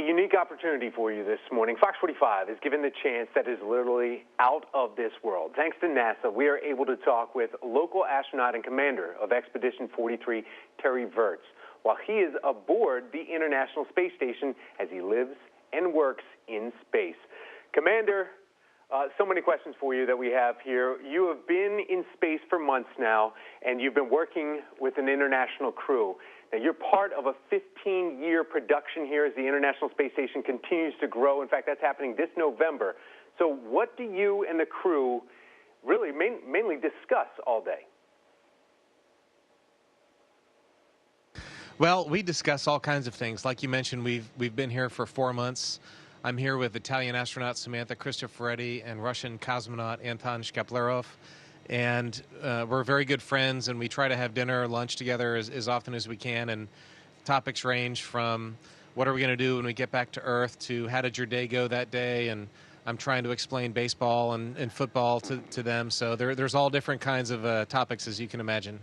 A unique opportunity for you this morning. Fox 45 is given the chance that is literally out of this world. Thanks to NASA, we are able to talk with local astronaut and commander of Expedition 43, Terry Virts, while he is aboard the International Space Station as he lives and works in space. Commander, so many questions for you that we have here. You have been in space for months now, and you've been working with an international crew. Now, you're part of a 15-year production here as the International Space Station continues to grow. In fact, that's happening this November. So what do you and the crew really mainly discuss all day? Well, we discuss all kinds of things. Like you mentioned, we've been here for 4 months. I'm here with Italian astronaut Samantha Cristoforetti and Russian cosmonaut Anton Shkaplerov. And we're very good friends, and we try to have dinner or lunch together as often as we can. And topics range from what are we going to do when we get back to Earth to how did your day go that day? And I'm trying to explain baseball and football to them. So there's all different kinds of topics, as you can imagine.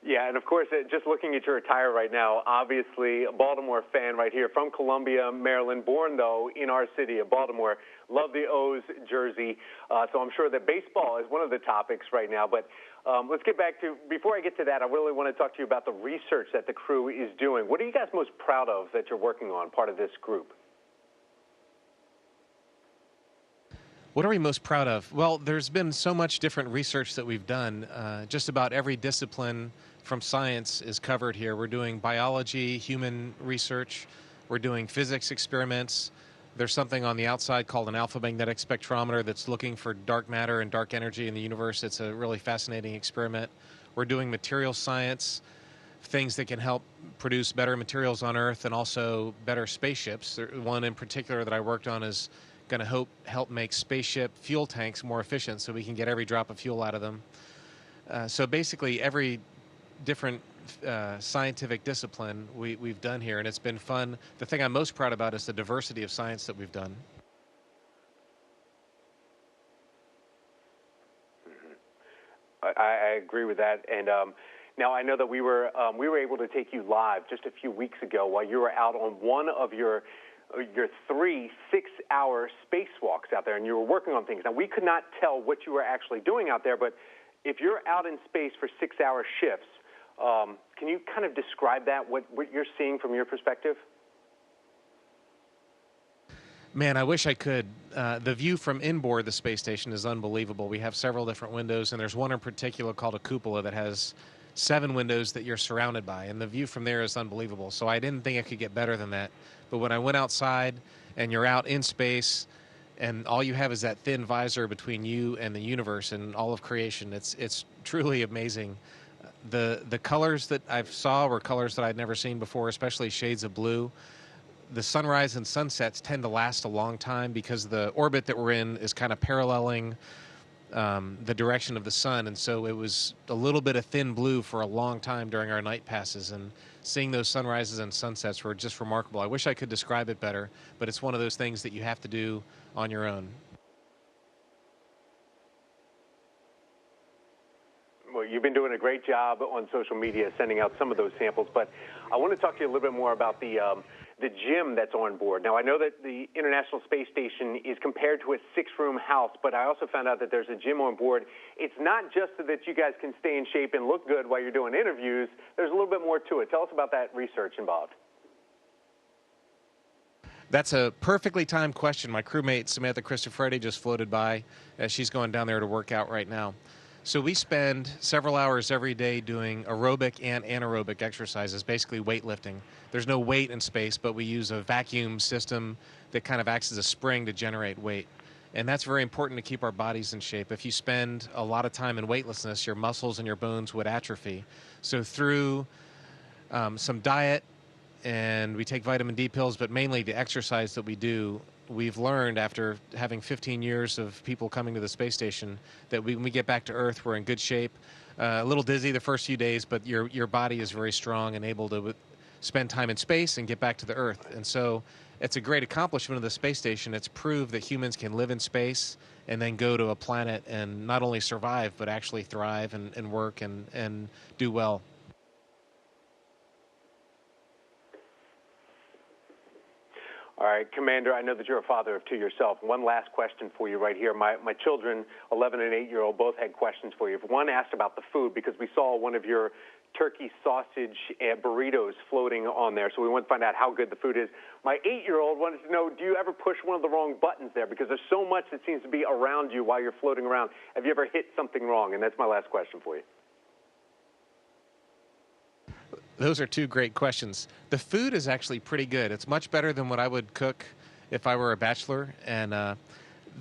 Yeah, and of course, just looking at your attire right now, obviously a Baltimore fan right here from Columbia, Maryland, born, though, in our city of Baltimore. Love the O's jersey, so I'm sure that baseball is one of the topics right now. But let's get back to, before I get to that, I really want to talk to you about the research that the crew is doing. What are you guys most proud of that you're working on, part of this group? What are we most proud of? Well, there's been so much different research that we've done. Just about every discipline from science is covered here. We're doing biology, human research. We're doing physics experiments. There's something on the outside called an alpha magnetic spectrometer that's looking for dark matter and dark energy in the universe. It's a really fascinating experiment. We're doing material science, things that can help produce better materials on Earth and also better spaceships. One in particular that I worked on is going to help make spaceship fuel tanks more efficient so we can get every drop of fuel out of them. So basically every different scientific discipline we've done here, and it's been fun. The thing I'm most proud about is the diversity of science that we've done. I agree with that. And now I know that we were able to take you live just a few weeks ago while you were out on one of your 3 6-hour spacewalks out there, and you were working on things. Now, we could not tell what you were actually doing out there, but if you're out in space for 6-hour shifts, can you kind of describe that, what you're seeing from your perspective? Man, I wish I could. The view from inboard the space station is unbelievable. We have several different windows, and there's one in particular called a cupola that has 7 windows that you're surrounded by, and the view from there is unbelievable. So I didn't think it could get better than that. But when I went outside and you're out in space and all you have is that thin visor between you and the universe and all of creation, it's truly amazing. The colors that I saw were colors that I'd never seen before, especially shades of blue. The sunrise and sunsets tend to last a long time because the orbit that we're in is kind of paralleling the direction of the sun, and so it was a little bit of thin blue for a long time during our night passes, and seeing those sunrises and sunsets were just remarkable. I wish I could describe it better, but it's one of those things that you have to do on your own. Well, you've been doing a great job on social media sending out some of those samples, but I want to talk to you a little bit more about the gym that's on board. Now, I know that the International Space Station is compared to a 6-room house, but I also found out that there's a gym on board. It's not just so that you guys can stay in shape and look good while you're doing interviews. There's a little bit more to it. Tell us about that research involved. That's a perfectly timed question. My crewmate, Samantha Cristoforetti, just floated by as she's going down there to work out right now. So we spend several hours every day doing aerobic and anaerobic exercises, basically weightlifting. There's no weight in space, but we use a vacuum system that kind of acts as a spring to generate weight. And that's very important to keep our bodies in shape. If you spend a lot of time in weightlessness, your muscles and your bones would atrophy. So through some diet, and we take vitamin D pills, but mainly the exercise that we do, we've learned after having 15 years of people coming to the space station that when we get back to Earth, we're in good shape. A little dizzy the first few days, but your body is very strong and able to spend time in space and get back to the Earth. And so it's a great accomplishment of the space station. It's proved that humans can live in space and then go to a planet and not only survive, but actually thrive and work and do well. All right, Commander, I know that you're a father of two yourself. One last question for you right here. My children, 11 and 8-year-old, both had questions for you. One asked about the food because we saw one of your turkey sausage and burritos floating on there, so we want to find out how good the food is. My 8-year-old wanted to know, do you ever push one of the wrong buttons there? Because there's so much that seems to be around you while you're floating around. Have you ever hit something wrong? And that's my last question for you. Those are two great questions. The food is actually pretty good. It's much better than what I would cook if I were a bachelor. And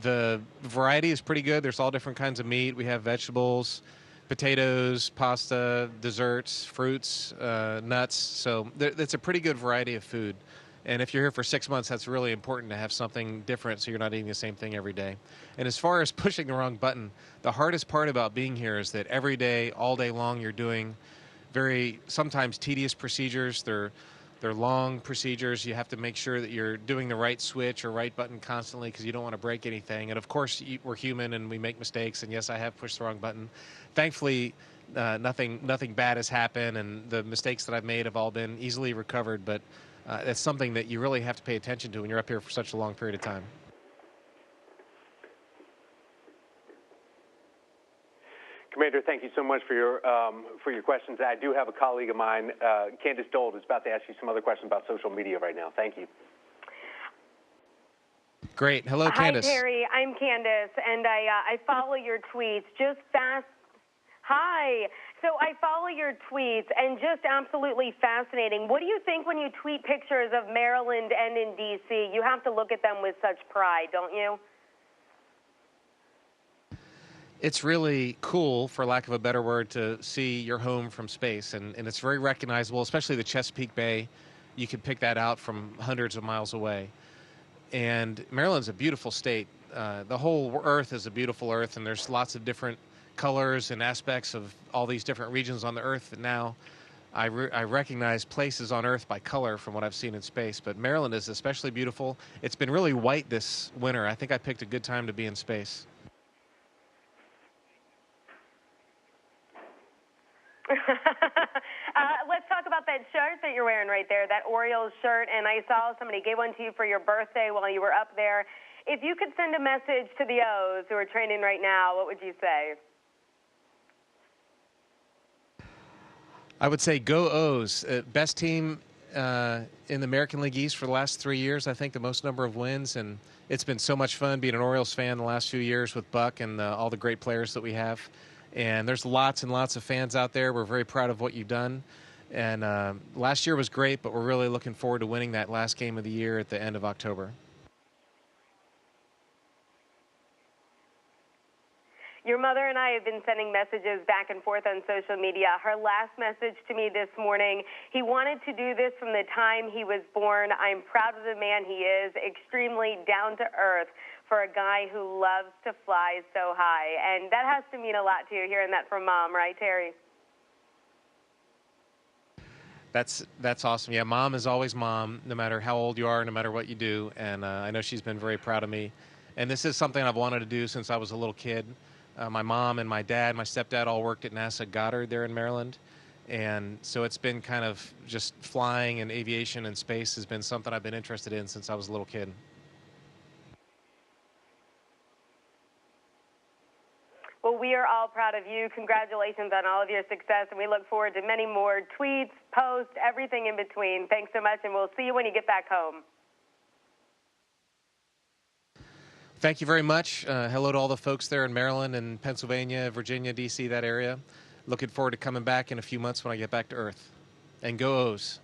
the variety is pretty good. There's all different kinds of meat. We have vegetables, potatoes, pasta, desserts, fruits, nuts. So it's a pretty good variety of food. And if you're here for 6 months, that's really important to have something different so you're not eating the same thing every day. And as far as pushing the wrong button, the hardest part about being here is that every day, all day long, you're doing very sometimes tedious procedures. They're long procedures. You have to make sure that you're doing the right switch or right button constantly because you don't want to break anything. And of course, we're human and we make mistakes. And yes, I have pushed the wrong button. Thankfully, nothing bad has happened, and the mistakes that I've made have all been easily recovered. But that's something that you really have to pay attention to when you're up here for such a long period of time. Commander, thank you so much for your questions. I do have a colleague of mine, Candace Dold, who's about to ask you some other questions about social media right now. Thank you. Great. Hello, Candace. Hi, Terry. I'm Candace, and I follow your tweets. Hi. So I follow your tweets, and just absolutely fascinating. What do you think when you tweet pictures of Maryland and in D.C.? You have to look at them with such pride, don't you? It's really cool, for lack of a better word, to see your home from space, and it's very recognizable, especially the Chesapeake Bay. You can pick that out from hundreds of miles away. And Maryland's a beautiful state. The whole Earth is a beautiful Earth, and there's lots of different colors and aspects of all these different regions on the Earth. And now I recognize places on Earth by color from what I've seen in space, but Maryland is especially beautiful. It's been really white this winter. I think I picked a good time to be in space. Let's talk about that shirt that you're wearing right there, that Orioles shirt, and I saw somebody gave one to you for your birthday while you were up there. If you could send a message to the O's who are training right now, what would you say? I would say go O's. Best team in the American League East for the last 3 years, I think, the most number of wins, and it's been so much fun being an Orioles fan the last few years with Buck and all the great players that we have. And there's lots and lots of fans out there. We're very proud of what you've done. And last year was great, but we're really looking forward to winning that last game of the year at the end of October. Your mother and I have been sending messages back and forth on social media. Her last message to me this morning, he wanted to do this from the time he was born. I'm proud of the man he is, extremely down to earth for a guy who loves to fly so high. And that has to mean a lot to you, hearing that from Mom, right, Terry? That's awesome. Yeah, Mom is always Mom, no matter how old you are, no matter what you do. And I know she's been very proud of me. And this is something I've wanted to do since I was a little kid. My mom and my dad, my stepdad, all worked at NASA Goddard there in Maryland. And so it's been kind of just flying and aviation and space has been something I've been interested in since I was a little kid. Well, we are all proud of you. Congratulations on all of your success, and we look forward to many more tweets, posts, everything in between. Thanks so much, and we'll see you when you get back home. Thank you very much. Hello to all the folks there in Maryland and Pennsylvania, Virginia, D.C., that area. Looking forward to coming back in a few months when I get back to Earth. And go O's.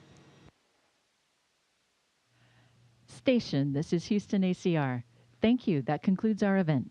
Station, this is Houston ACR. Thank you. That concludes our event.